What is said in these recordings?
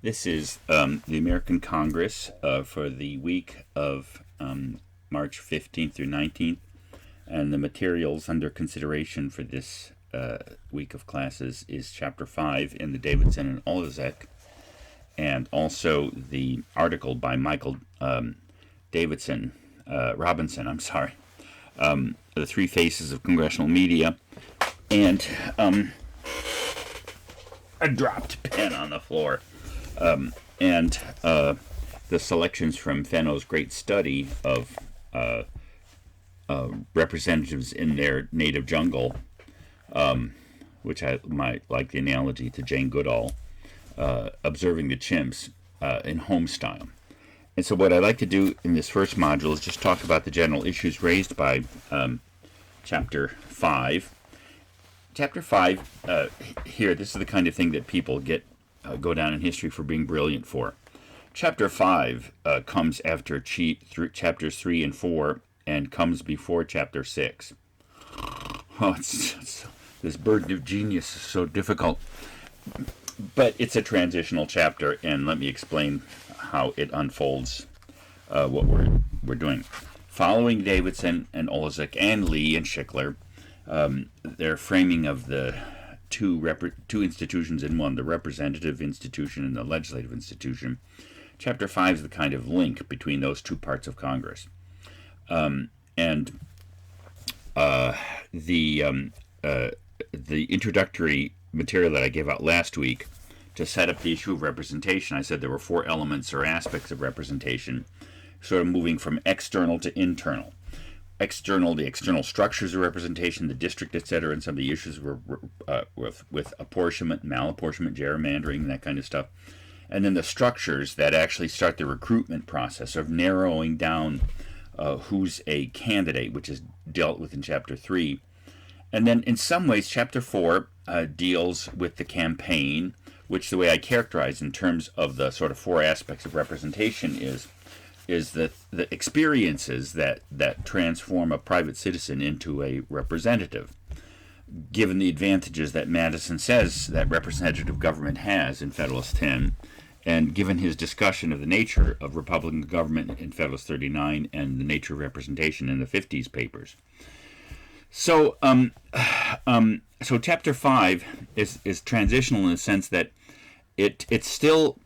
This is the American Congress for the week of March 15th through 19th, and the materials under consideration for this week of classes is Chapter 5 in the Davidson and Oleszek, and also the article by Michael Robinson, The Three Faces of Congressional Media, and a dropped pen on the floor. And the selections from Fenno's great study of representatives in their native jungle, which I might like the analogy to Jane Goodall, observing the chimps in home style. And so what I'd like to do in this first module is just talk about the general issues raised by Chapter 5. Chapter 5, here, this is the kind of thing that people go down in history for being brilliant for. Chapter 5 comes after chapters 3 and 4 and comes before chapter 6. Oh, this burden of genius is so difficult. But it's a transitional chapter, and let me explain how it unfolds what we're doing. Following Davidson and Oleszek and Lee and Schickler, their framing of the two institutions in one, the representative institution and the legislative institution. Chapter 5 is the kind of link between those two parts of Congress. And the introductory material that I gave out last week to set up the issue of representation, I said there were 4 elements or aspects of representation, sort of moving from external to internal. External, the external structures of representation, the district, etc., and some of the issues were with apportionment, malapportionment, gerrymandering, that kind of stuff. And then the structures that actually start the recruitment process of narrowing down who's a candidate, which is dealt with in Chapter 3. And then in some ways, Chapter 4 deals with the campaign, which the way I characterize in terms of the sort of 4 aspects of representation is the experiences that transform a private citizen into a representative, given the advantages that Madison says that representative government has in Federalist 10, and given his discussion of the nature of Republican government in Federalist 39 and the nature of representation in the 50s papers. So, so Chapter 5 is transitional in the sense that it's still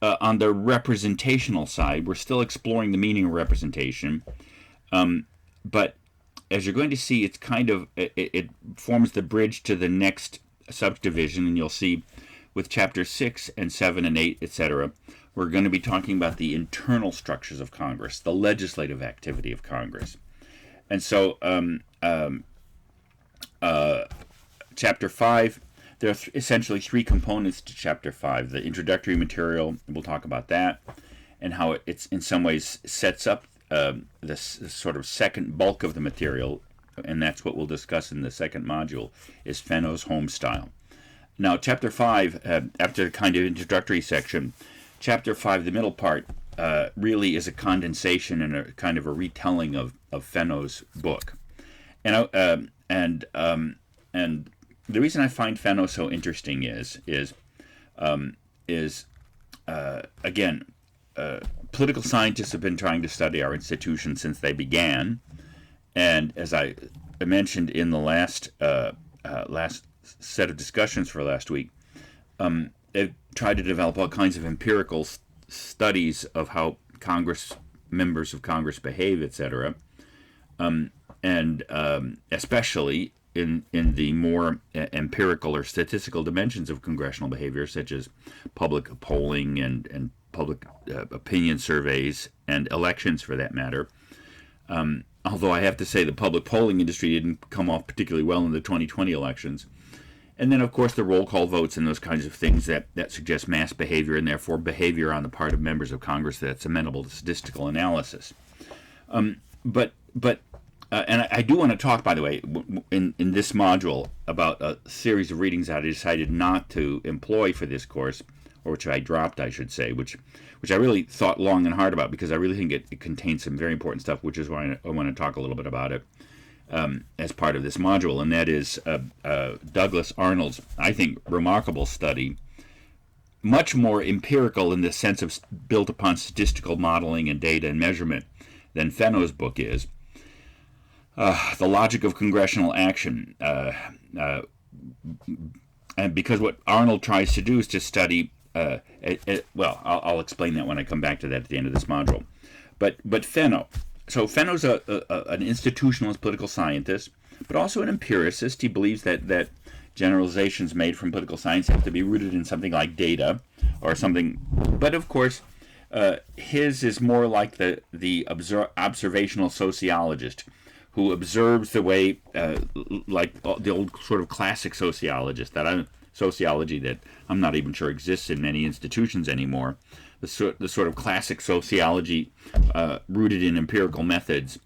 on the representational side. We're still exploring the meaning of representation, but as you're going to see, it's kind of it forms the bridge to the next subdivision, and you'll see with Chapter 6 and 7 and 8, etc., we're going to be talking about the internal structures of Congress, the legislative activity of Congress. And so Chapter 5, there are essentially 3 components to Chapter 5. The introductory material, we'll talk about that, and how it's in some ways sets up this sort of second bulk of the material, and that's what we'll discuss in the second module, is Fenno's home style. Now, Chapter 5, after the kind of introductory section, Chapter 5, the middle part, really is a condensation and a kind of a retelling of Fenno's book. And the reason I find Fenno so interesting is again, political scientists have been trying to study our institutions since they began, and as I mentioned in the last set of discussions for last week, they've tried to develop all kinds of empirical studies of how members of Congress behave, etc., and especially in the more empirical or statistical dimensions of congressional behavior, such as public polling and public opinion surveys and elections, for that matter. Although I have to say the public polling industry didn't come off particularly well in the 2020 elections. And then, of course, the roll call votes and those kinds of things that suggest mass behavior, and therefore behavior on the part of members of Congress that's amenable to statistical analysis. And I do want to talk, by the way, in this module about a series of readings that I decided not to employ for this course, or which I dropped, I should say, which I really thought long and hard about, because I really think it contains some very important stuff, which is why I want to talk a little bit about it as part of this module, and that is Douglas Arnold's, I think, remarkable study much more empirical in the sense of built upon statistical modeling and data and measurement than Fenno's book is. The logic of congressional action. And because what Arnold tries to do is to study, I'll explain that when I come back to that at the end of this module. But Fenno. So Fenno's an institutionalist political scientist, but also an empiricist. He believes that generalizations made from political science have to be rooted in something like data or something. But of course, his is more like the observational sociologist who observes the way, like the old sort of classic sociologist sociology that I'm not even sure exists in many institutions anymore. The sort of classic sociology rooted in empirical methods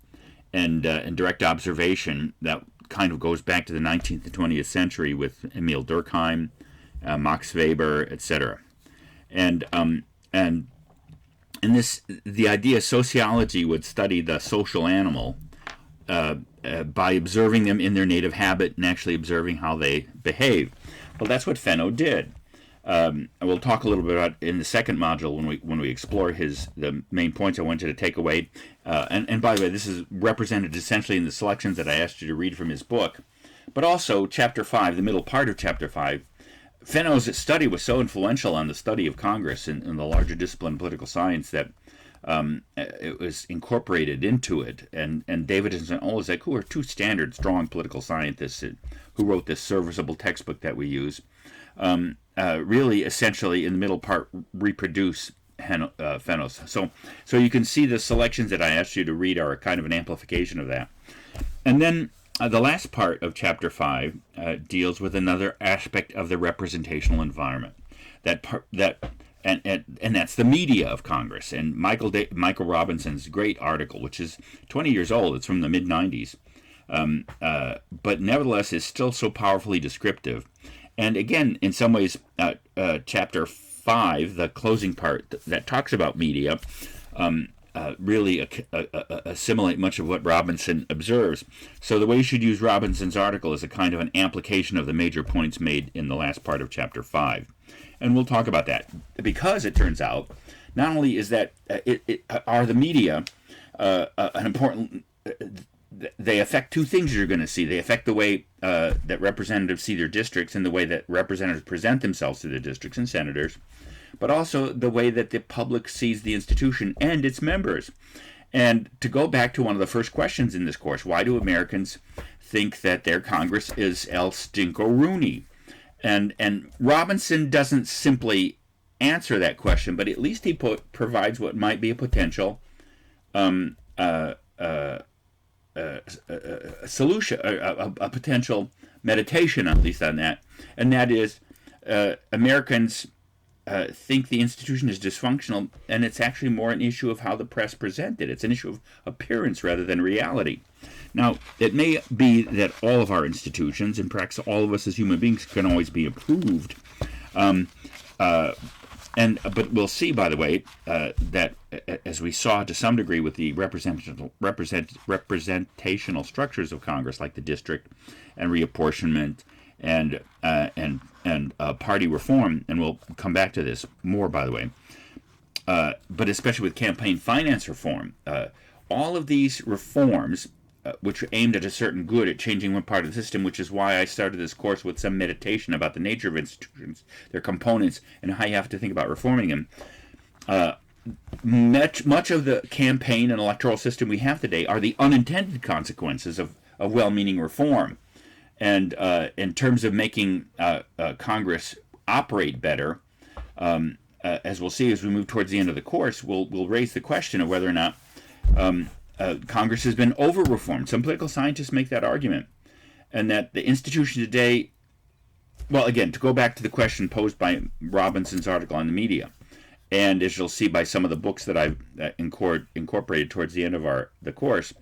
and direct observation that kind of goes back to the 19th and 20th century with Emil Durkheim, Max Weber, etc. And the idea sociology would study the social animal by observing them in their native habit and actually observing how they behave. Well, that's what Fenno did. We'll talk a little bit about in the second module when we explore the main points I want you to take away. And by the way, this is represented essentially in the selections that I asked you to read from his book, but also Chapter 5, the middle part of Chapter 5. Fenno's study was so influential on the study of Congress and the larger discipline of political science that it was incorporated into it. And Davidson and Olszak, who are two standard strong political scientists who wrote this serviceable textbook that we use, really essentially in the middle part reproduce Fenno's. So you can see the selections that I asked you to read are kind of an amplification of that. And then the last part of Chapter 5 deals with another aspect of the representational environment. And that's the media of Congress. And Michael Robinson's great article, which is 20 years old, it's from the mid-90s, but nevertheless is still so powerfully descriptive. And again, in some ways, Chapter 5, the closing part that talks about media, really assimilate much of what Robinson observes. So the way you should use Robinson's article is a kind of an amplification of the major points made in the last part of Chapter 5. And we'll talk about that, because it turns out not only is that are the media an important, they affect two things you're going to see. They affect the way that representatives see their districts and the way that representatives present themselves to their districts and senators, but also the way that the public sees the institution and its members. And to go back to one of the first questions in this course, why do Americans think that their Congress is El Stinko-Rooney? And Robinson doesn't simply answer that question, but at least he provides what might be a potential solution, a potential meditation, at least on that. And that is, Americans think the institution is dysfunctional, and it's actually more an issue of how the press present it. It's an issue of appearance rather than reality. Now, it may be that all of our institutions, and perhaps all of us as human beings, can always be improved. But we'll see, by the way, that as we saw to some degree with the representational structures of Congress, like the district and reapportionment and party reform, and we'll come back to this more, by the way, but especially with campaign finance reform, all of these reforms, which are aimed at a certain good, at changing one part of the system, which is why I started this course with some meditation about the nature of institutions, their components, and how you have to think about reforming them. Much of the campaign and electoral system we have today are the unintended consequences of well-meaning reform. And in terms of making Congress operate better, as we'll see as we move towards the end of the course, we'll raise the question of whether or not Congress has been over-reformed. Some political scientists make that argument, and that the institution today, well, again, to go back to the question posed by Robinson's article on the media, and as you'll see by some of the books that I've incorporated towards the end of the course,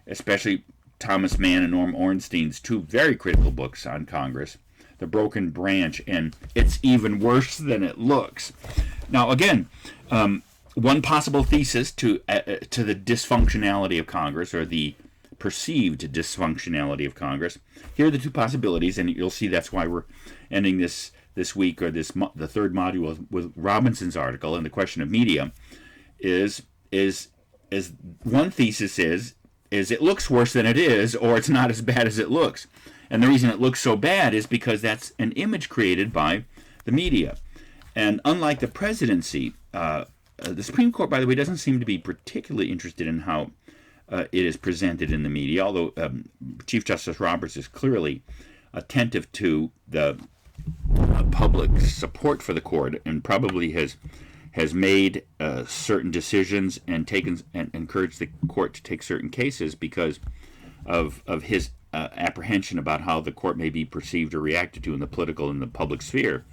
especially Thomas Mann and Norm Ornstein's two very critical books on Congress, The Broken Branch and It's Even Worse Than It Looks. Now, again, one possible thesis to the dysfunctionality of Congress, or the perceived dysfunctionality of Congress. Here are the two possibilities, and you'll see that's why we're ending this this week, or the third module with Robinson's article, and the question of media is one thesis is it looks worse than it is, or it's not as bad as it looks. And the reason it looks so bad is because that's an image created by the media. And unlike the presidency, the Supreme Court, by the way, doesn't seem to be particularly interested in how it is presented in the media, although Chief Justice Roberts is clearly attentive to the public support for the court, and probably has made certain decisions and encouraged the court to take certain cases because of his apprehension about how the court may be perceived or reacted to in the political and the public sphere.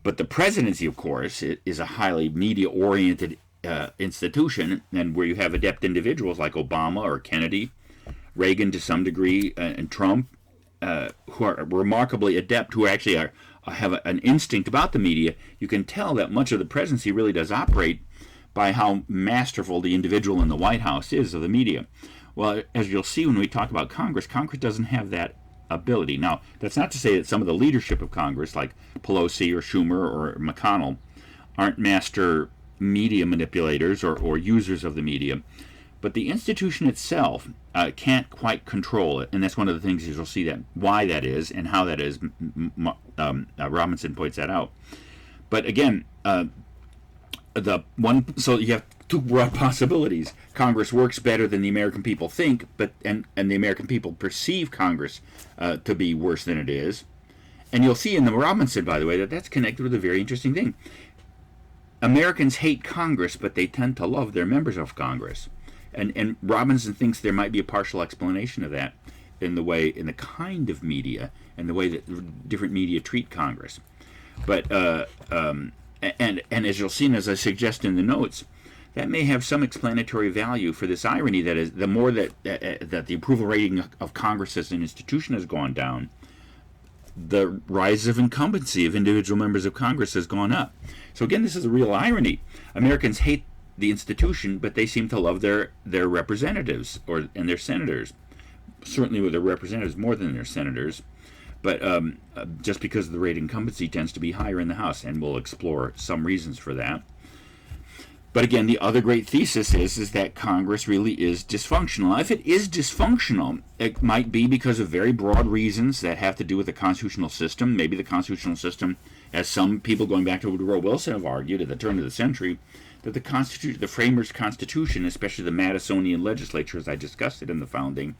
But the presidency, of course, is a highly media-oriented institution, and where you have adept individuals like Obama or Kennedy, Reagan to some degree, and Trump, who are remarkably adept, who actually have an instinct about the media. You can tell that much of the presidency really does operate by how masterful the individual in the White House is of the media. Well, as you'll see when we talk about Congress doesn't have that ability. Now, that's not to say that some of the leadership of Congress, like Pelosi or Schumer or McConnell, aren't master media manipulators or users of the media. But the institution itself can't quite control it, and that's one of the things you'll see that why that is and how that is. Robinson points that out. But again, so you have two broad possibilities. Congress works better than the American people think, and the American people perceive Congress to be worse than it is. And you'll see in the Robinson, by the way, that that's connected with a very interesting thing. Americans hate Congress, but they tend to love their members of Congress. And Robinson thinks there might be a partial explanation of that in the kind of media and the way that different media treat Congress. But and as you'll see, and as I suggest in the notes, that may have some explanatory value for this irony that is the more that the approval rating of Congress as an institution has gone down, the rise of incumbency of individual members of Congress has gone up. So again, this is a real irony. Americans hate the institution, but they seem to love their representatives and their senators. Certainly with their representatives more than their senators. But just because the rate incumbency tends to be higher in the House, and we'll explore some reasons for that. But again, the other great thesis is that Congress really is dysfunctional. If it is dysfunctional, it might be because of very broad reasons that have to do with the constitutional system. Maybe the constitutional system, as some people going back to Woodrow Wilson have argued at the turn of the century, that the framers' Constitution, especially the Madisonian legislature, as I discussed it in the founding,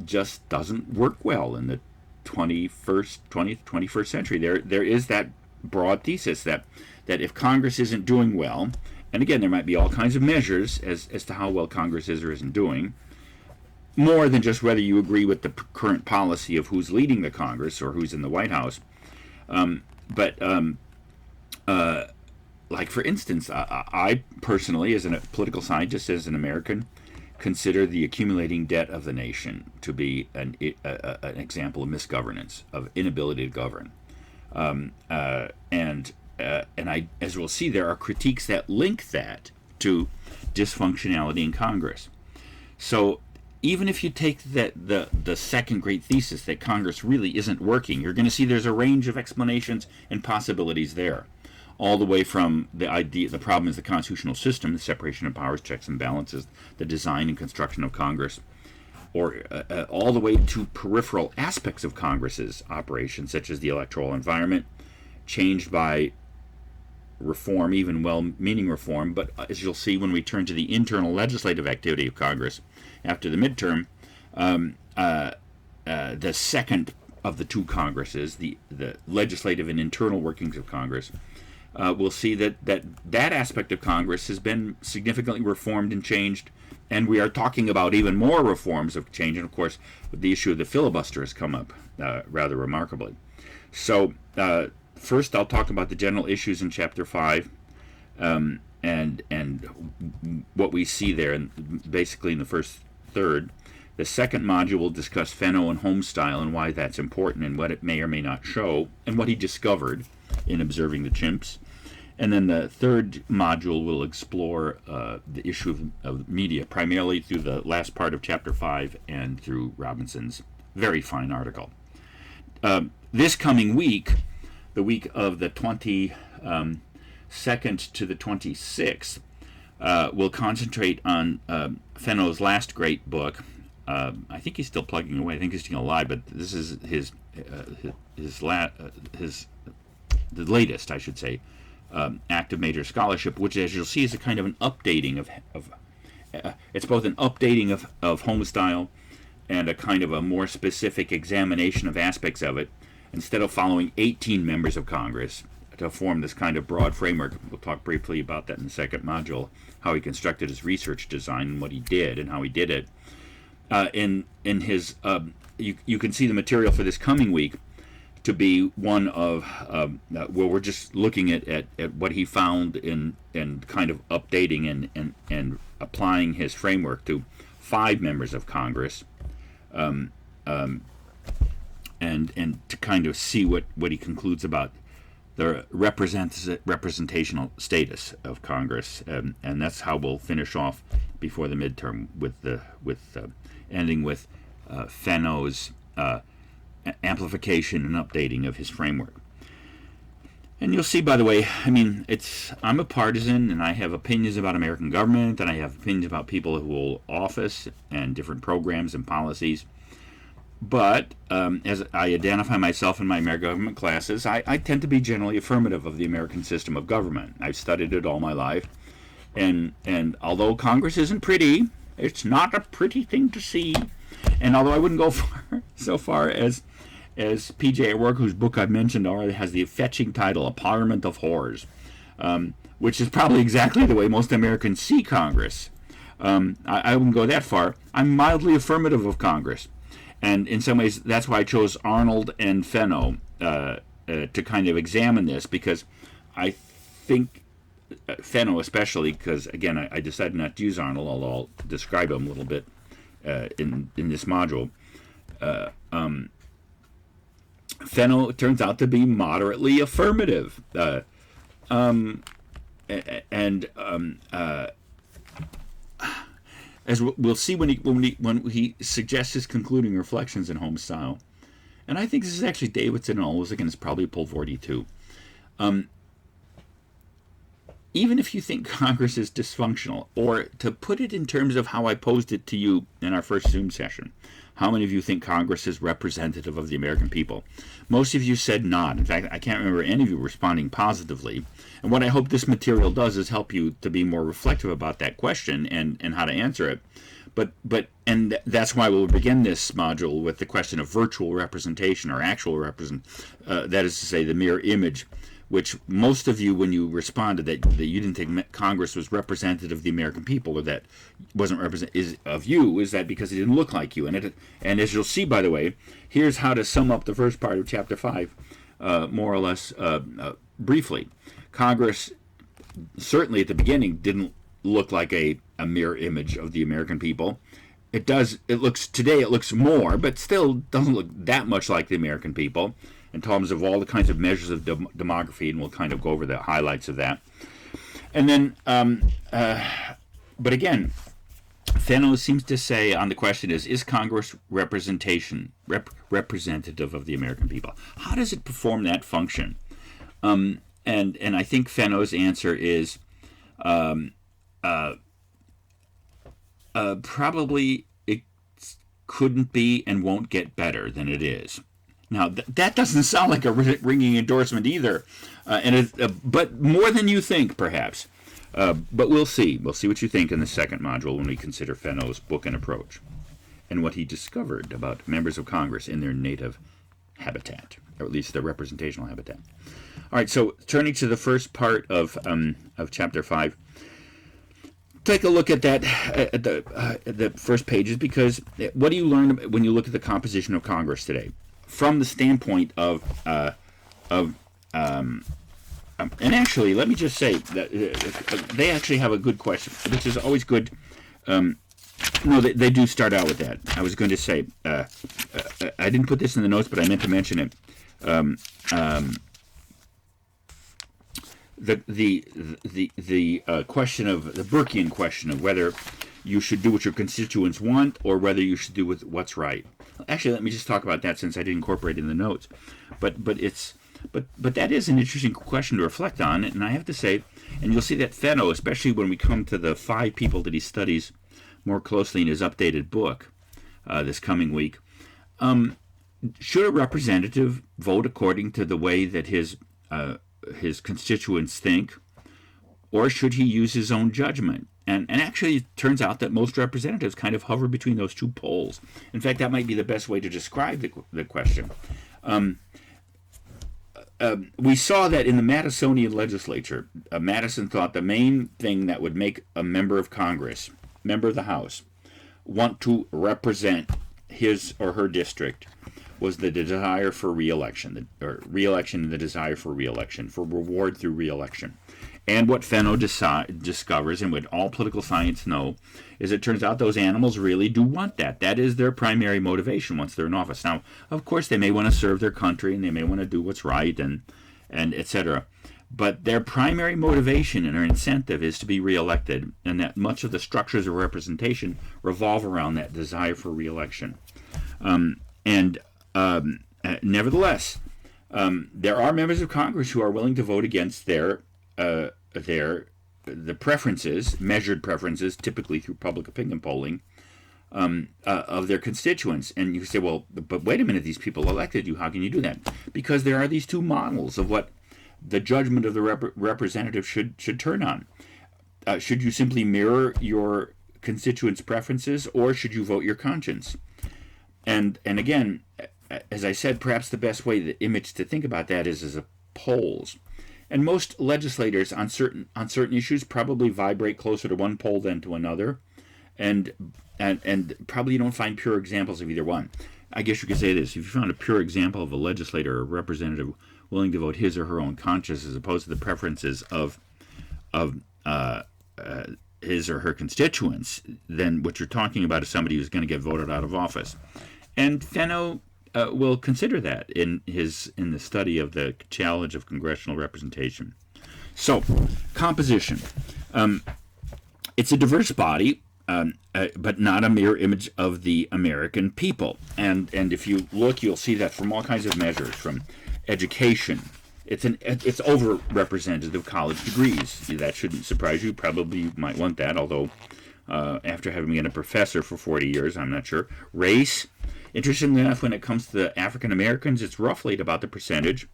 just doesn't work well in the 21st century. There is that broad thesis that if Congress isn't doing well, and again, there might be all kinds of measures as to how well Congress is or isn't doing, more than just whether you agree with the current policy of who's leading the Congress or who's in the White House. Like, for instance, I personally, as a political scientist, as an American, consider the accumulating debt of the nation to be an example of misgovernance, of inability to govern. And as we'll see, there are critiques that link that to dysfunctionality in Congress. So even if you take the second great thesis that Congress really isn't working, you're going to see there's a range of explanations and possibilities there. All the way from the problem is the constitutional system, the separation of powers, checks and balances, the design and construction of Congress, or all the way to peripheral aspects of Congress's operations, such as the electoral environment, changed by reform, even well-meaning reform. But as you'll see when we turn to the internal legislative activity of Congress after the midterm, the second of the two Congresses, the legislative and internal workings of Congress, we'll see that aspect of Congress has been significantly reformed and changed, and we are talking about even more reforms of change. And of course, the issue of the filibuster has come up rather remarkably. So first, I'll talk about the general issues in Chapter 5, and what we see there, and basically in the first third. The second module will discuss Fenno and homestyle and why that's important and what it may or may not show, and what he discovered in observing the chimps. And then the third module will explore the issue of media, primarily through the last part of Chapter 5 and through Robinson's very fine article. This coming week, the week of the 22nd to the 26th, will concentrate on Fenno's last great book. I think he's still plugging away. I think he's still alive, but this is the latest, I should say, act of major scholarship, which, as you'll see, is a kind of an updating of it's both an updating of home style and a kind of a more specific examination of aspects of it. Instead of following 18 members of Congress to form this kind of broad framework, we'll talk briefly about that in the second module, how he constructed his research design and what he did and how he did it. In his, you can see the material for this coming week to be one of where we're just looking at what he found and kind of updating and applying his framework to 5 members of Congress, and to kind of see what he concludes about the representational status of Congress, and that's how we'll finish off before the midterm with ending with Fenno's amplification and updating of his framework. And you'll see, by the way, I mean, I'm a partisan, and I have opinions about American government, and I have opinions about people who hold office and different programs and policies. But as I identify myself in my American government classes, I tend to be generally affirmative of the American system of government. I've studied it all my life. And although Congress isn't pretty, it's not a pretty thing to see. And although I wouldn't go so far as P.J. O'Rourke, whose book I've mentioned already, has the fetching title, A Parliament of Whores, which is probably exactly the way most Americans see Congress. I wouldn't go that far. I'm mildly affirmative of Congress. And in some ways, that's why I chose Arnold and Fenno to kind of examine this, because I think Fenno especially, because, again, I decided not to use Arnold, although I'll describe him a little bit in this module. Fenno turns out to be moderately affirmative. As we'll see when he suggests his concluding reflections in home style. And I think this is actually Davidson and Olsek, and it's probably Pulvardi too. Even if you think Congress is dysfunctional, or to put it in terms of how I posed it to you in our first Zoom session, how many of you think Congress is representative of the American people? Most of you said not. In fact, I can't remember any of you responding positively. And what I hope this material does is help you to be more reflective about that question and how to answer it. And that's why we'll begin this module with the question of virtual representation or actual that is to say, the mirror image, which most of you, when you responded that you didn't think Congress was representative of the American people, or that wasn't representative of you, is that because it didn't look like you. And as you'll see, by the way, here's how to sum up the first part of Chapter 5, more or less briefly. Congress, certainly at the beginning, didn't look like a mirror image of the American people. Today it looks more, but still doesn't look that much like the American people in terms of all the kinds of measures of demography, and we'll kind of go over the highlights of that. And then, but again, Fenno seems to say on the question is Congress representative of the American people? How does it perform that function? And I think Fenno's answer is probably it couldn't be and won't get better than it is. Now, that doesn't sound like a ringing endorsement either, but more than you think, perhaps. But we'll see. We'll see what you think in the second module when we consider Fenno's book and approach and what he discovered about members of Congress in their native habitat, or at least their representational habitat. All right, so turning to the first part of Chapter 5, take a look at that at the first pages, because what do you learn when you look at the composition of Congress today? From the standpoint and actually, let me just say that they actually have a good question, which is always good. No, they do start out with that. I was going to say, I didn't put this in the notes, but I meant to mention it. The question of the Burkean question of whether you should do what your constituents want or whether you should do what's right. Actually, let me just talk about that since I didn't incorporate it in the notes. But it's But that is an interesting question to reflect on, and I have to say, and you'll see that Fenno, especially when we come to the 5 people that he studies more closely in his updated book this coming week, should a representative vote according to the way that his constituents think, or should he use his own judgment? And actually, it turns out that most representatives kind of hover between those two poles. In fact, that might be the best way to describe the question. We saw that in the Madisonian legislature, Madison thought the main thing that would make a member of Congress, member of the House, want to represent his or her district was the desire for re-election, or re-election and the desire for re-election, for reward through re-election. And what Fenno discovers, and what all political science know, is it turns out those animals really do want that. That is their primary motivation once they're in office. Now, of course, they may want to serve their country, and they may want to do what's right, and etc. But their primary motivation and their incentive is to be reelected, and that much of the structures of representation revolve around that desire for reelection. Nevertheless, there are members of Congress who are willing to vote against the preferences, measured preferences, typically through public opinion polling, of their constituents. And you say, well, but wait a minute, these people elected you. How can you do that? Because there are these two models of what the judgment of the representative should turn on. Should you simply mirror your constituents' preferences, or should you vote your conscience? And again, as I said, perhaps the best way, the image to think about that is as a polls. And most legislators on certain issues probably vibrate closer to one pole than to another, and probably you don't find pure examples of either one. I guess you could say this: if you found a pure example of a legislator or representative willing to vote his or her own conscience as opposed to the preferences of his or her constituents, then what you're talking about is somebody who's going to get voted out of office. And Fenno will consider that in the study of the challenge of congressional representation. So, composition. It's a diverse body, but not a mirror image of the American people. And if you look, you'll see that from all kinds of measures, from education. It's overrepresented of college degrees. That shouldn't surprise you. Probably you might want that, although after having been a professor for 40 years, I'm not sure. Race. Interestingly enough, when it comes to the African Americans, it's roughly at about the percentage.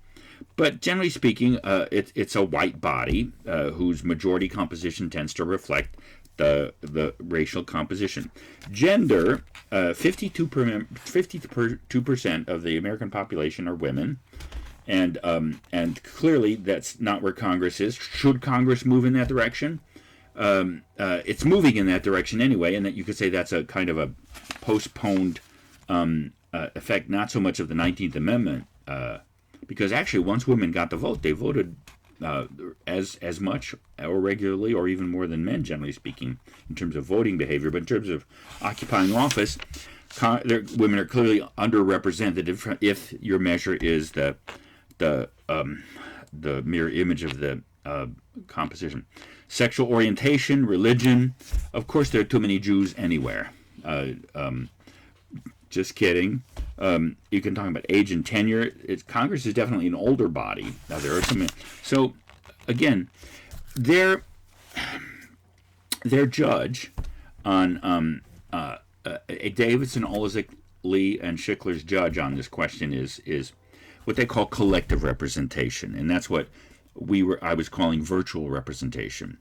But generally speaking, it's a white body whose majority composition tends to reflect the racial composition. Gender, 52% of the American population are women. And clearly that's not where Congress is. Should Congress move in that direction? It's moving in that direction anyway, and that you could say that's a kind of a postponed effect, not so much of the 19th Amendment, because actually once women got the vote, they voted as much or regularly or even more than men, generally speaking, in terms of voting behavior. But in terms of occupying office, women are clearly underrepresented if your measure is the mirror image of the composition. Sexual orientation, religion. Of course, there are too many Jews anywhere. Just kidding. You can talk about age and tenure. Congress is definitely an older body. Now there are some. So again, their judge on Davidson, Olezik, Lee, and Schickler's judge on this question is what they call collective representation, and that's what I was calling virtual representation.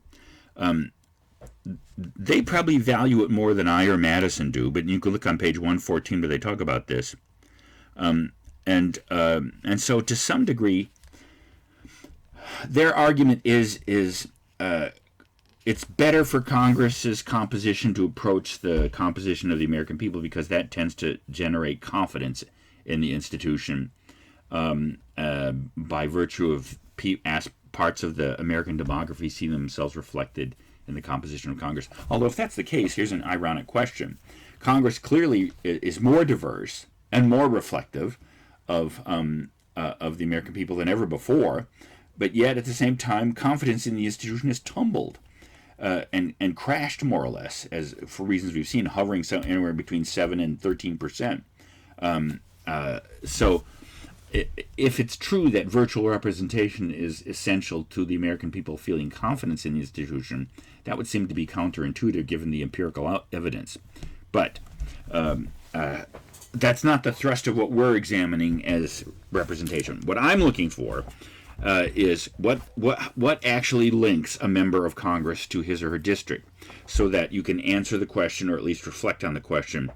They probably value it more than I or Madison do, but you can look on page 114 where they talk about this. And so to some degree, their argument is it's better for Congress's composition to approach the composition of the American people because that tends to generate confidence in the institution by virtue of parts of the American demography see themselves reflected in the composition of Congress. Although if that's the case, here's an ironic question. Congress clearly is more diverse and more reflective of the American people than ever before, but yet at the same time, confidence in the institution has tumbled and crashed more or less, as for reasons we've seen, hovering anywhere between 7 and 13%. So if it's true that virtual representation is essential to the American people feeling confidence in the institution, that would seem to be counterintuitive given the empirical evidence. But that's not the thrust of what we're examining as representation. What I'm looking for is what actually links a member of Congress to his or her district, so that you can answer the question, or at least reflect on the question,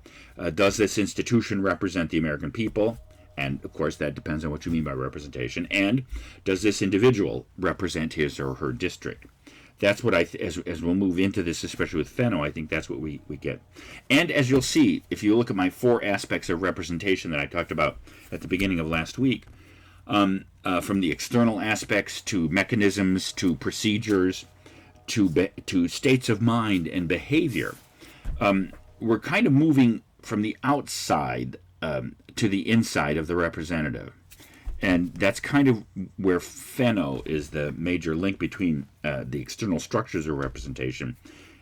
does this institution represent the American people? And, of course, that depends on what you mean by representation. And does this individual represent his or her district? That's what as we'll move into this, especially with Fenno, I think that's what we get. And as you'll see, if you look at my 4 aspects of representation that I talked about at the beginning of last week, from the external aspects to mechanisms to procedures to states of mind and behavior, we're kind of moving from the outside to the inside of the representative. And that's kind of where Fenno is the major link between the external structures of representation,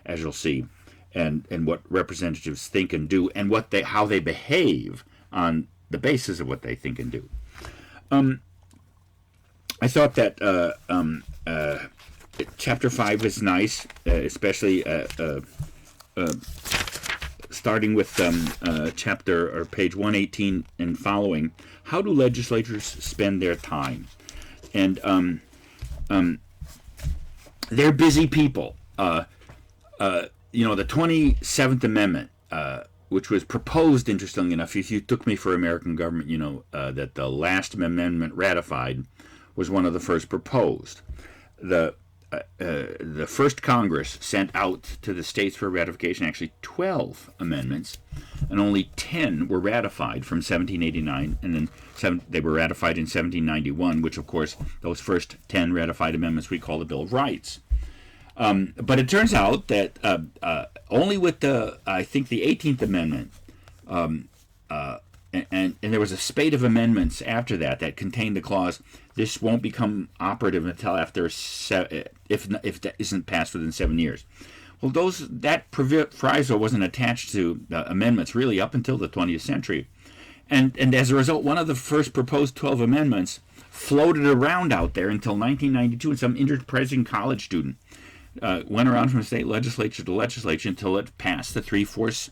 as you'll see, and what representatives think and do, and how they behave on the basis of what they think and do. I thought that Chapter 5 is nice, especially starting with chapter or page 118 and following. How do legislators spend their time? And they're busy people. The 27th Amendment, which was proposed, interestingly enough, if you took me for American government, you know that the last amendment ratified was one of the first proposed. The first Congress sent out to the states for ratification actually 12 amendments, and only 10 were ratified from 1789, and then they were ratified in 1791, which, of course, those first 10 ratified amendments we call the Bill of Rights. But it turns out that only with I think the 18th Amendment, and there was a spate of amendments after that contained the clause, this won't become operative until after if that isn't passed within 7 years. Well, that proviso wasn't attached to amendments really up until the 20th century. And as a result, one of the first proposed 12 amendments floated around out there until 1992, and some enterprising college student went around from state legislature to legislature until it passed the 3/4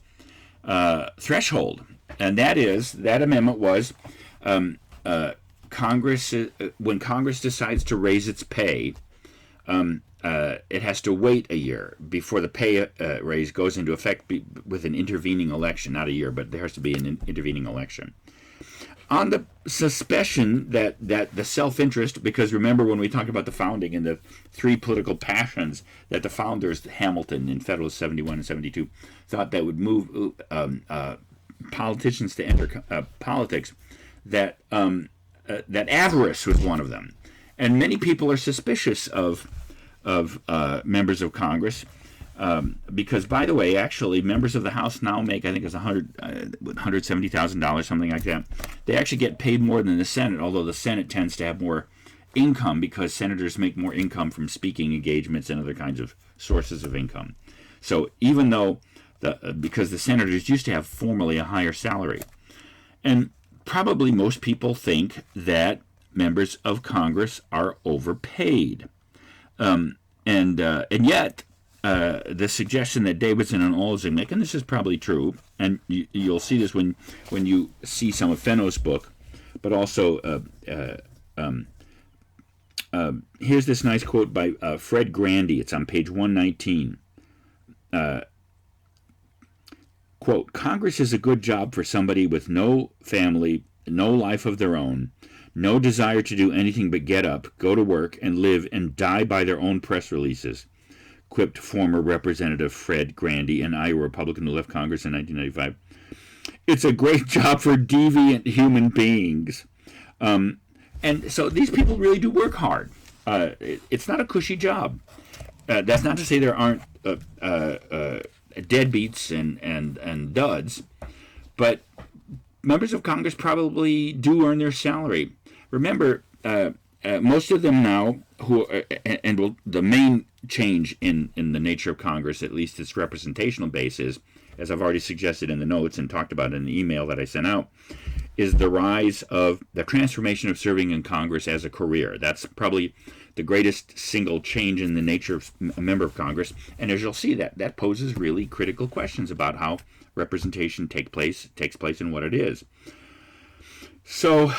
threshold. And that amendment was Congress, when Congress decides to raise its pay, it has to wait a year before the pay raise goes into effect with an intervening election. Not a year, but there has to be an intervening election. On the suspicion that the self-interest, because remember when we talked about the founding and the 3 political passions that the founders, Hamilton in Federalist 71 and 72, thought that would move politicians to enter politics, that avarice was one of them. And many people are suspicious of members of Congress, because, by the way, actually, members of the House now make, I think it's $170,000, something like that. They actually get paid more than the Senate, although the Senate tends to have more income because senators make more income from speaking engagements and other kinds of sources of income. So even though, because the senators used to have formally a higher salary. And probably most people think that members of Congress are overpaid. And yet, the suggestion that Davidson and Olsing make, and this is probably true, and you'll see this when you see some of Fenno's book, but also here's this nice quote by Fred Grandy. It's on page 119. Quote, Congress is a good job for somebody with no family, no life of their own, no desire to do anything but get up, go to work, and live and die by their own press releases, quipped former Representative Fred Grandy, an Iowa Republican who left Congress in 1995. It's a great job for deviant human beings. And so these people really do work hard. It's not a cushy job. That's not to say there aren't deadbeats and duds, but members of Congress probably do earn their salary. Remember, most of them now, the main change in the nature of Congress, at least its representational base, is, as I've already suggested in the notes and talked about in the email that I sent out, is the rise of the transformation of serving in Congress as a career. That's probably the greatest single change in the nature of a member of Congress. And as you'll see, that poses really critical questions about how representation takes place and what it is. So,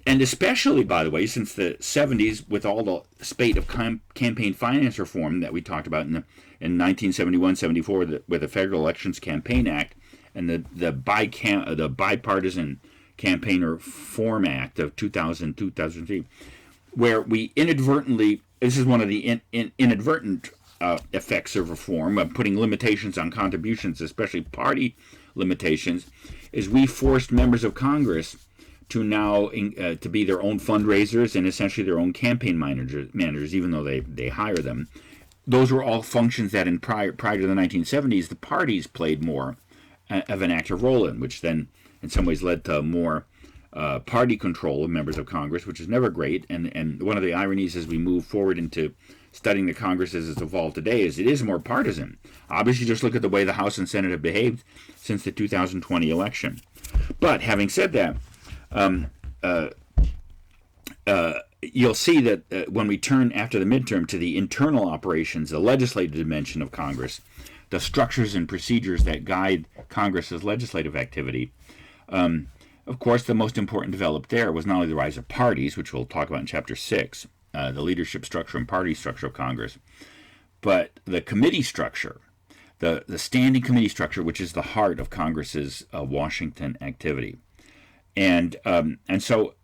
and especially, by the way, since the 70s, with all the spate of campaign finance reform that we talked about in 1971-74 with the Federal Elections Campaign Act and the Bipartisan Campaign Reform Act of 2003, where we inadvertently, this is one of the inadvertent effects of reform, of putting limitations on contributions, especially party limitations, is we forced members of Congress to now to be their own fundraisers and essentially their own campaign managers, even though they hire them. Those were all functions that prior to the 1970s, the parties played more of an active role in, which then in some ways led to more party control of members of Congress, which is never great. And one of the ironies as we move forward into studying the Congress as it's evolved today is it is more partisan. Obviously, just look at the way the House and Senate have behaved since the 2020 election. But having said that, you'll see that when we turn after the midterm to the internal operations, the legislative dimension of Congress, the structures and procedures that guide Congress's legislative activity, of course, the most important developed there was not only the rise of parties, which we'll talk about in Chapter 6, the leadership structure and party structure of Congress, but the committee structure, the standing committee structure, which is the heart of Congress's Washington activity. And so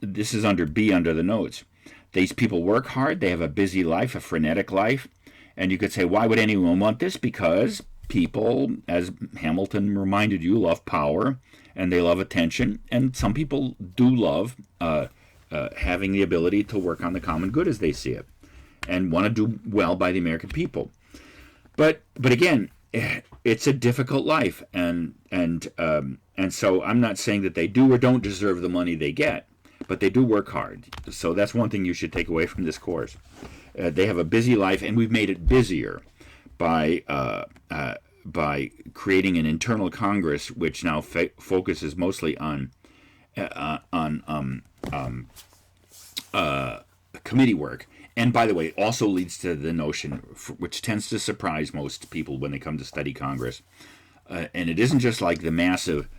this is under B under the notes. These people work hard. They have a busy life, a frenetic life. And you could say, why would anyone want this? Because people, as Hamilton reminded you, love power and they love attention. And some people do love having the ability to work on the common good as they see it and want to do well by the American people. But again, it's a difficult life, and so I'm not saying that they do or don't deserve the money they get, but they do work hard. So that's one thing you should take away from this course. They have a busy life, and we've made it busier by creating an internal Congress, which now focuses mostly on committee work. And by the way, also leads to the notion, which tends to surprise most people when they come to study Congress, and it isn't just like the massively,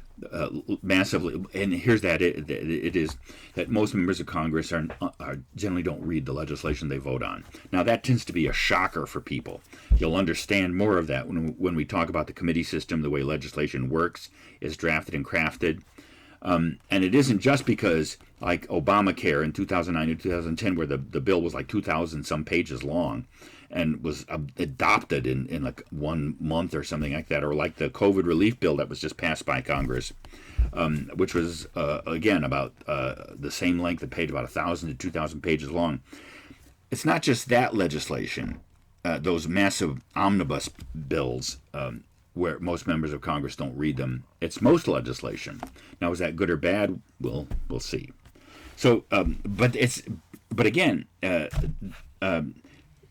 and here's that it is that most members of Congress are generally don't read the legislation they vote on. Now that tends to be a shocker for people. You'll understand more of that when we talk about the committee system, the way legislation works, is drafted and crafted. And it isn't just because, like Obamacare in 2009 and 2010, where the bill was like 2,000 some pages long and was adopted in like 1 month or something like that, or like the COVID relief bill that was just passed by Congress, which was, again, about the same length, a page, about 1,000 to 2,000 pages long. It's not just that legislation, those massive omnibus bills, where most members of Congress don't read them. It's most legislation. Now, is that good or bad? We'll see. So, but again,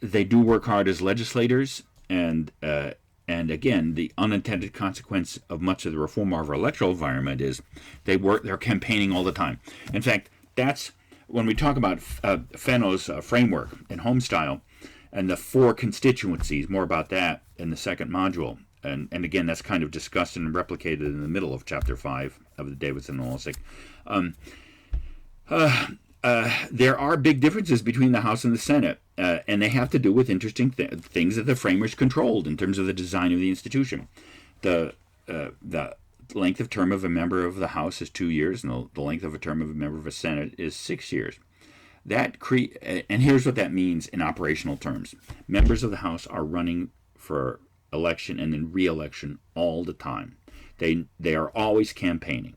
they do work hard as legislators, and again, the unintended consequence of much of the reform of our electoral environment is they're campaigning all the time. In fact, that's when we talk about Fenno's framework and Homestyle and the 4 constituencies. More about that in the second module. And again, that's kind of discussed and replicated in the middle of Chapter 5 of the Davidson analysis. There are big differences between the House and the Senate, and they have to do with interesting things that the framers controlled in terms of the design of the institution. The length of term of a member of the House is 2 years, and the length of a term of a member of a Senate is 6 years. And here's what that means in operational terms. Members of the House are running for election and then re-election all the time. They are always campaigning,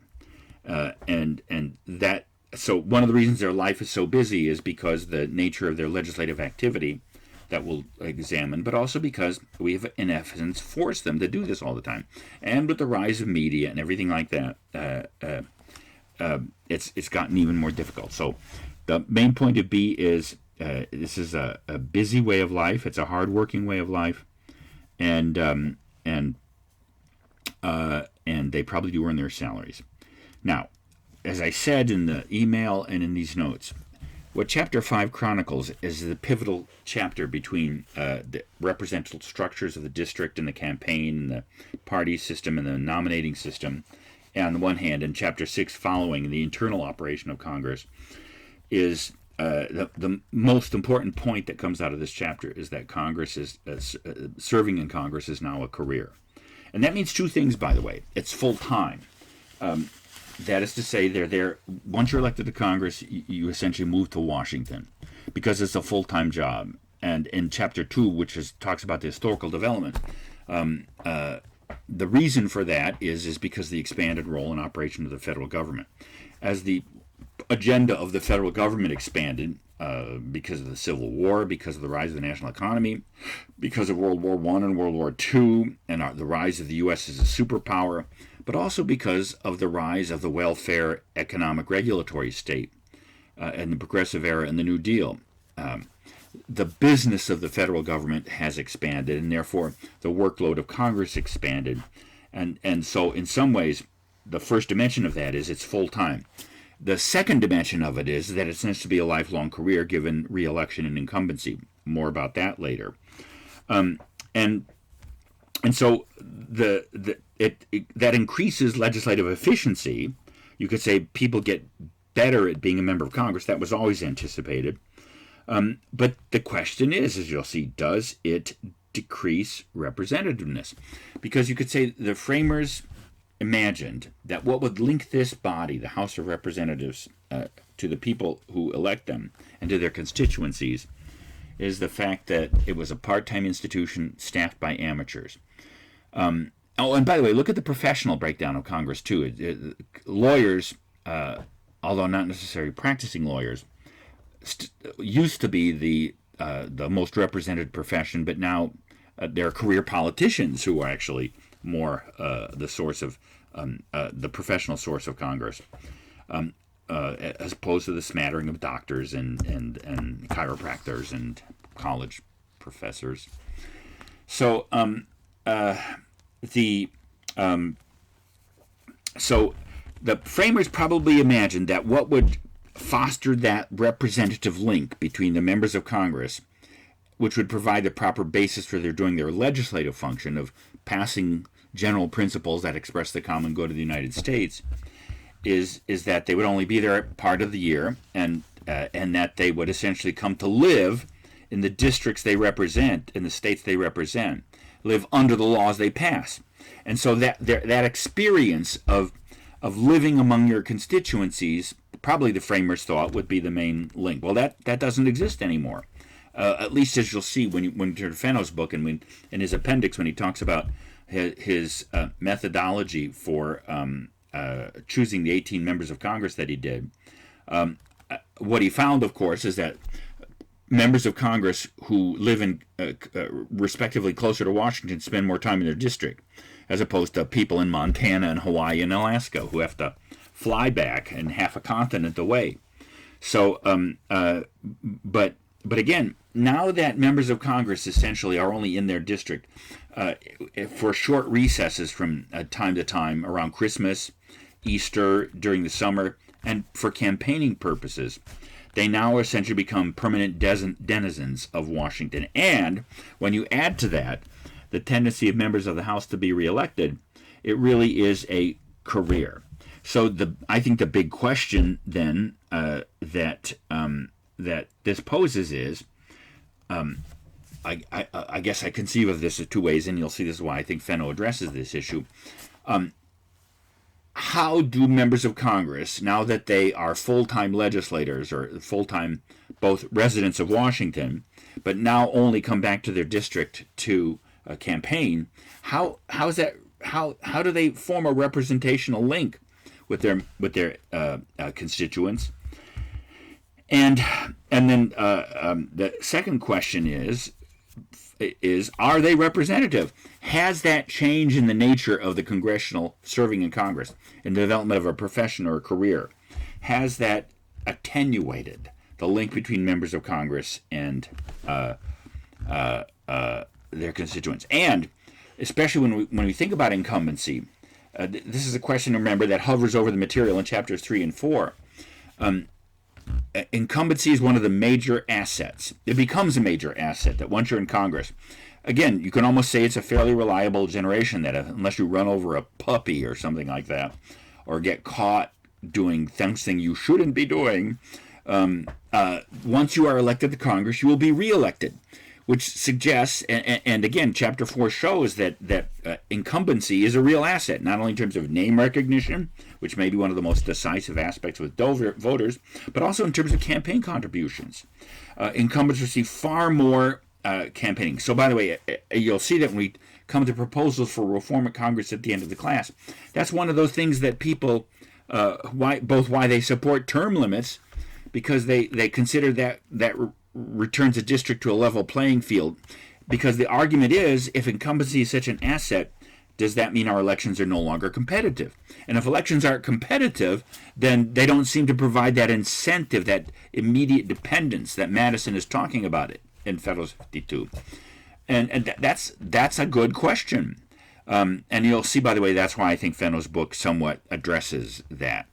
and that. So one of the reasons their life is so busy is because the nature of their legislative activity that we'll examine, but also because we have, in essence, forced them to do this all the time. And with the rise of media and everything like that, it's gotten even more difficult. So the main point of B is this is a busy way of life. It's a hard-working way of life, and they probably do earn their salaries. Now, as I said in the email and in these notes, what Chapter 5 chronicles is the pivotal chapter between the representative structures of the district and the campaign and the party system and the nominating system on the one hand, and Chapter 6 following the internal operation of Congress is the most important point that comes out of this chapter is that Congress is serving in Congress is now a career. And that means two things, by the way. It's full-time. That is to say, they're there. Once you're elected to Congress, you essentially move to Washington because it's a full-time job. And in Chapter 2, which talks about the historical development, the reason for that is because of the expanded role and operation of the federal government. As the agenda of the federal government expanded because of the Civil War, because of the rise of the national economy, because of World War I and World War II, and the rise of the U.S. as a superpower, but also because of the rise of the welfare economic regulatory state and the progressive era and the New Deal. The business of the federal government has expanded, and therefore the workload of Congress expanded. And so in some ways, the first dimension of that is it's full-time. The second dimension of it is that it's meant to be a lifelong career given re-election and incumbency. More about that later. And so that increases legislative efficiency. You could say people get better at being a member of Congress. That was always anticipated. But the question is, as you'll see, does it decrease representativeness? Because you could say the framers imagined that what would link this body, the House of Representatives, to the people who elect them and to their constituencies is the fact that it was a part-time institution staffed by amateurs. And by the way, look at the professional breakdown of Congress, too. Lawyers, although not necessarily practicing lawyers, used to be the most represented profession, but now there are career politicians who are actually more the source of the professional source of Congress, as opposed to the smattering of doctors and chiropractors and college professors. So so the framers probably imagined that what would foster that representative link between the members of Congress, which would provide the proper basis for doing their legislative function of passing general principles that express the common good of the United States, is that they would only be there part of the year, and that they would essentially come to live in the districts they represent, in the states they represent, live under the laws they pass. And so that experience of living among your constituencies, probably the framers thought would be the main link. Well, that doesn't exist anymore. At least as you'll see when you turn to Fenno's book and in his appendix when he talks about his methodology for choosing the 18 members of Congress that he did. What he found, of course, is that members of Congress who live in respectively closer to Washington spend more time in their district, as opposed to people in Montana and Hawaii and Alaska who have to fly back and half a continent away. So, but again, now that members of Congress essentially are only in their district for short recesses from time to time around Christmas, Easter, during the summer, and for campaigning purposes, they now essentially become permanent denizens of Washington. And when you add to that the tendency of members of the House to be reelected, it really is a career. So I think the big question then that this poses is, I guess I conceive of this in two ways, and you'll see this is why I think Fenno addresses this issue. How do members of Congress, now that they are full-time legislators or full-time both residents of Washington, but now only come back to their district to campaign, how do they form a representational link with their constituents? And then the second question is are they representative? Has that change in the nature of the congressional serving in Congress, in the development of a profession or a career, has that attenuated the link between members of Congress and their constituents? And especially when we think about incumbency, This is a question, remember, that hovers over the material in chapters 3 and 4. Incumbency is one of the major assets. It becomes a major asset that once you're in Congress, again, you can almost say it's a fairly reliable generation that unless you run over a puppy or something like that, or get caught doing something you shouldn't be doing, once you are elected to Congress, you will be reelected, which suggests, and again, Chapter 4 shows that incumbency is a real asset, not only in terms of name recognition, which may be one of the most decisive aspects with voters, but also in terms of campaign contributions. Incumbents receive far more campaigning. So, by the way, you'll see that when we come to proposals for reform at Congress at the end of the class, that's one of those things that people, why they support term limits, because they consider that returns a district to a level playing field, because the argument is, if incumbency is such an asset, does that mean our elections are no longer competitive? And if elections aren't competitive, then they don't seem to provide that incentive, that immediate dependence that Madison is talking about it in Federalist 52. And that's a good question. And you'll see, by the way, that's why I think Fenno's book somewhat addresses that.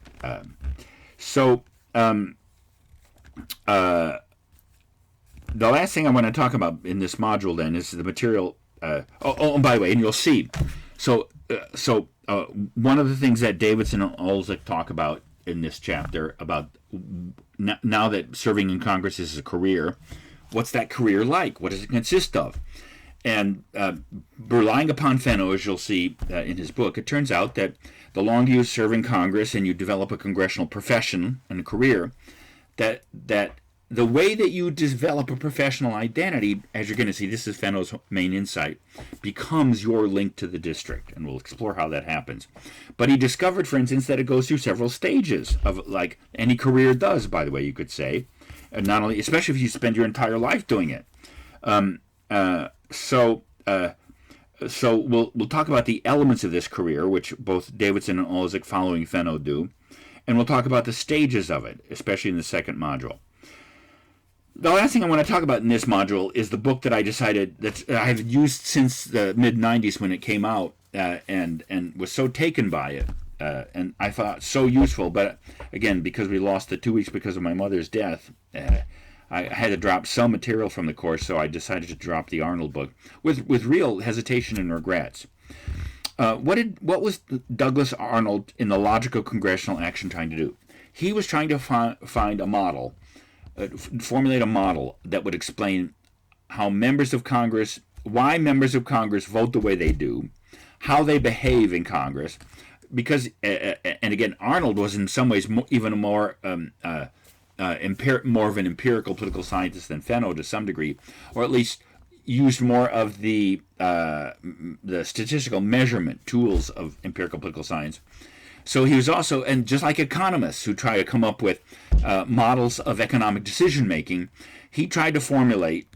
The last thing I want to talk about in this module then is the material. By the way, and you'll see. So one of the things that Davidson and Olzik talk about in this chapter about now that serving in Congress is a career, what's that career like? What does it consist of? And relying upon Fenno, as you'll see in his book, it turns out that the longer you serve in Congress and you develop a congressional profession and a career, that the way that you develop a professional identity, as you're going to see, this is Fenno's main insight, becomes your link to the district, and we'll explore how that happens. But he discovered, for instance, that it goes through several stages of, like any career does, by the way, you could say, and not only, especially if you spend your entire life doing it. So we'll talk about the elements of this career, which both Davidson and Olzik following Fenno do, and we'll talk about the stages of it, especially in the second module. The last thing I want to talk about in this module is the book that I decided that I've used since the mid-'90s when it came out, and was so taken by it, and I thought so useful. But again, because we lost the 2 weeks because of my mother's death, I had to drop some material from the course, so I decided to drop the Arnold book with real hesitation and regrets. What was Douglas Arnold in the logical congressional action trying to do? He was trying to find a model, formulate a model that would explain how members of Congress, why members of Congress vote the way they do, how they behave in Congress, because, and again, Arnold was in some ways even more of an empirical political scientist than Fenno to some degree, or at least used more of the statistical measurement tools of empirical political science. So he was also, and just like economists who try to come up with models of economic decision making, he tried to formulate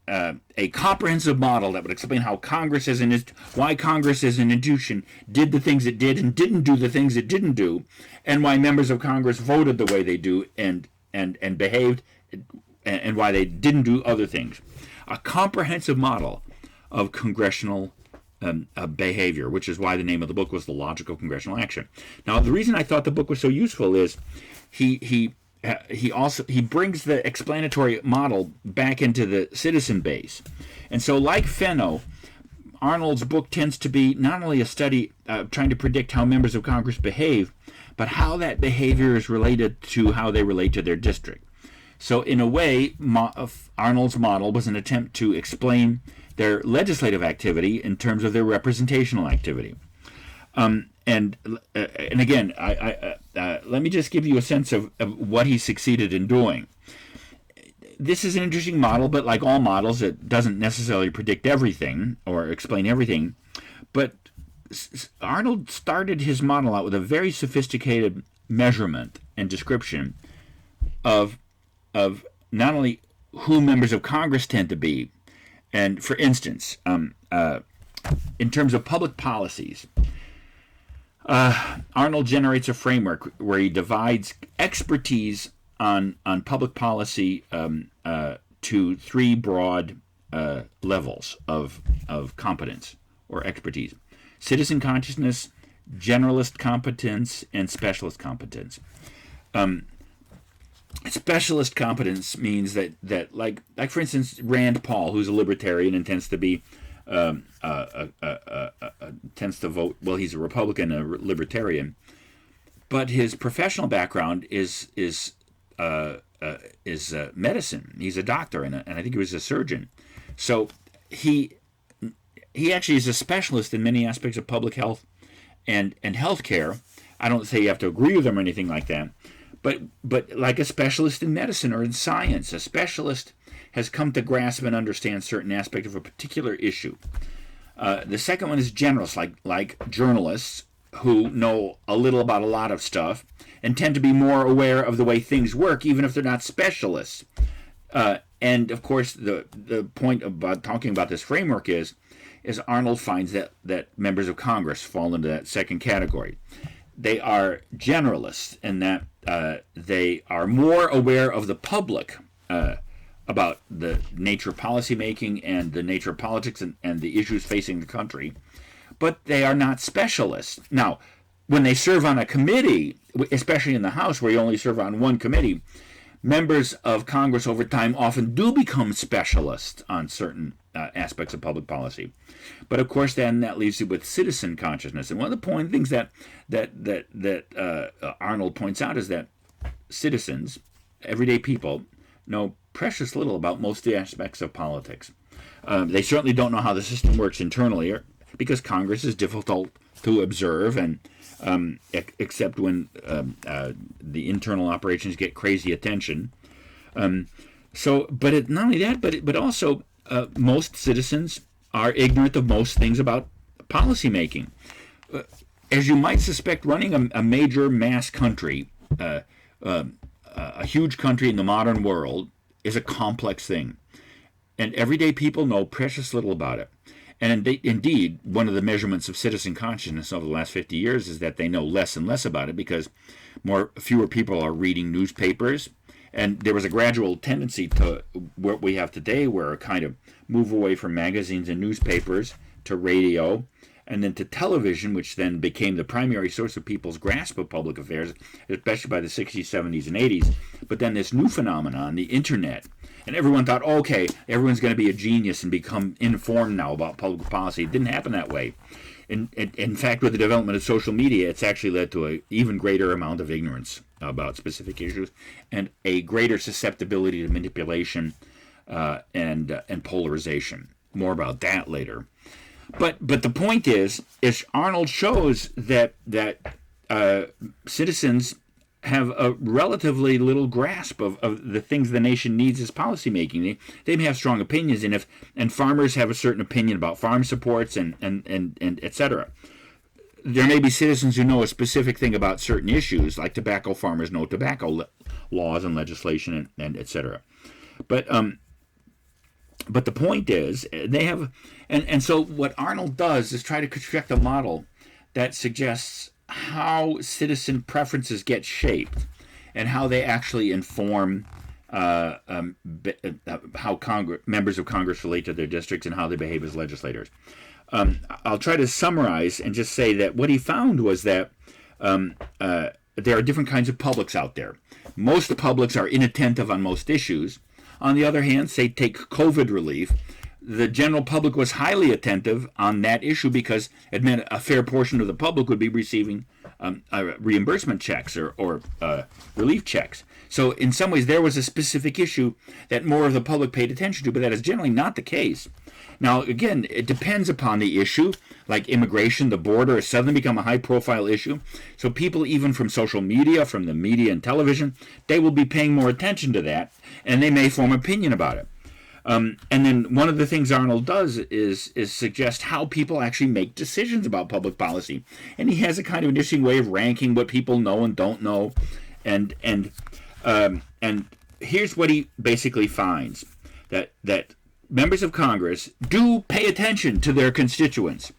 a comprehensive model that would explain how Congress why Congress as an institution did the things it did and didn't do the things it didn't do, and why members of Congress voted the way they do and behaved, and why they didn't do other things. A comprehensive model of congressional behavior, which is why the name of the book was The Logical Congressional Action. Now, the reason I thought the book was so useful is he brings the explanatory model back into the citizen base. And so, like Fenno, Arnold's book tends to be not only a study trying to predict how members of Congress behave, but how that behavior is related to how they relate to their district. So in a way, Arnold's model was an attempt to explain their legislative activity in terms of their representational activity. And again, let me just give you a sense of what he succeeded in doing. This is an interesting model, but like all models, it doesn't necessarily predict everything or explain everything. But Arnold started his model out with a very sophisticated measurement and description of not only who members of Congress tend to be, and for instance, in terms of public policies, Arnold generates a framework where he divides expertise on public policy to three broad levels of competence or expertise: citizen consciousness, generalist competence and specialist competence. Specialist competence means that like for instance, Rand Paul, who's a libertarian and tends to be tends to vote. Well, he's a Republican, a libertarian, but his professional background is medicine. He's a doctor, and I think he was a surgeon. So he actually is a specialist in many aspects of public health and healthcare. I don't say you have to agree with him or anything like that, but like a specialist in medicine or in science, a specialist has come to grasp and understand certain aspect of a particular issue. The second one is generalists, like journalists who know a little about a lot of stuff and tend to be more aware of the way things work, even if they're not specialists. And of course, the point about talking about this framework is Arnold finds that members of Congress fall into that second category. They are generalists in that they are more aware of the public about the nature of policymaking and the nature of politics and the issues facing the country, but they are not specialists. Now, when they serve on a committee, especially in the House where you only serve on one committee, members of Congress over time often do become specialists on certain aspects of public policy. But of course, then that leaves you with citizen consciousness. And one of the things that Arnold points out is that citizens, everyday people, know precious little about most of the aspects of politics. They certainly don't know how the system works internally, because Congress is difficult to observe, and except when the internal operations get crazy attention. But not only that, but also most citizens are ignorant of most things about policy making. As you might suspect, running a major mass country, a huge country in the modern world, is a complex thing, and everyday people know precious little about it. And indeed, one of the measurements of citizen consciousness over the last 50 years is that they know less and less about it because fewer people are reading newspapers. And there was a gradual tendency to what we have today, where a kind of move away from magazines and newspapers to radio and then to television, which then became the primary source of people's grasp of public affairs, especially by the 60s, 70s, and 80s. But then this new phenomenon, the internet, and everyone thought, okay, everyone's going to be a genius and become informed now about public policy. It didn't happen that way. In fact, with the development of social media, it's actually led to an even greater amount of ignorance about specific issues and a greater susceptibility to manipulation and polarization. More about that later. But the point is Arnold shows that citizens have a relatively little grasp of the things the nation needs as policymaking. They may have strong opinions, and farmers have a certain opinion about farm supports and et cetera. There may be citizens who know a specific thing about certain issues, like tobacco farmers know tobacco laws and legislation and et cetera. But the point is, they have, and so what Arnold does is try to construct a model that suggests how citizen preferences get shaped and how they actually inform how members of Congress relate to their districts and how they behave as legislators. I'll try to summarize and just say that what he found was that there are different kinds of publics out there. Most publics are inattentive on most issues. On the other hand, say take COVID relief, the general public was highly attentive on that issue because it meant a fair portion of the public would be receiving reimbursement checks or relief checks. So in some ways there was a specific issue that more of the public paid attention to, but that is generally not the case. Now, again, it depends upon the issue, like immigration, the border has suddenly become a high-profile issue. So people, even from social media, from the media and television, they will be paying more attention to that, and they may form opinion about it. And then one of the things Arnold does is suggest how people actually make decisions about public policy. And he has a kind of interesting way of ranking what people know and don't know. And here's what he basically finds, that members of Congress do pay attention to their constituents.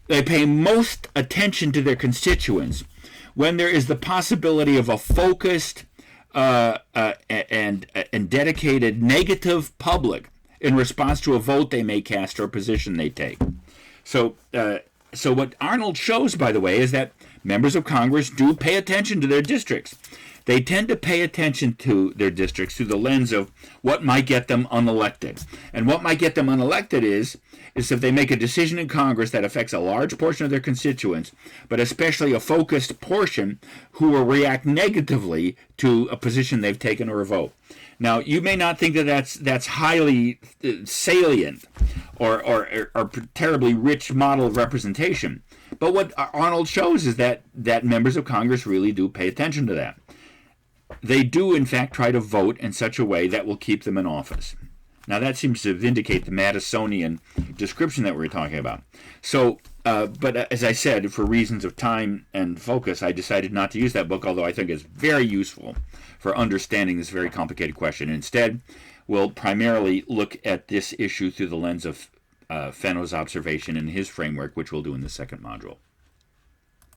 They pay most attention to their constituents when there is the possibility of a focused and dedicated negative public in response to a vote they may cast or a position they take. So So what Arnold shows, by the way, is that members of Congress do pay attention to their districts. They tend to pay attention to their districts through the lens of what might get them unelected. And what might get them unelected is if they make a decision in Congress that affects a large portion of their constituents, but especially a focused portion who will react negatively to a position they've taken or a vote. Now, you may not think that that's highly salient or terribly rich model of representation, but what Arnold shows is that members of Congress really do pay attention to that. They do, in fact, try to vote in such a way that will keep them in office. Now, that seems to vindicate the Madisonian description that we were talking about. So, but as I said, for reasons of time and focus, I decided not to use that book, although I think it's very useful for understanding this very complicated question. Instead, we'll primarily look at this issue through the lens of Fenno's observation and his framework, which we'll do in the second module.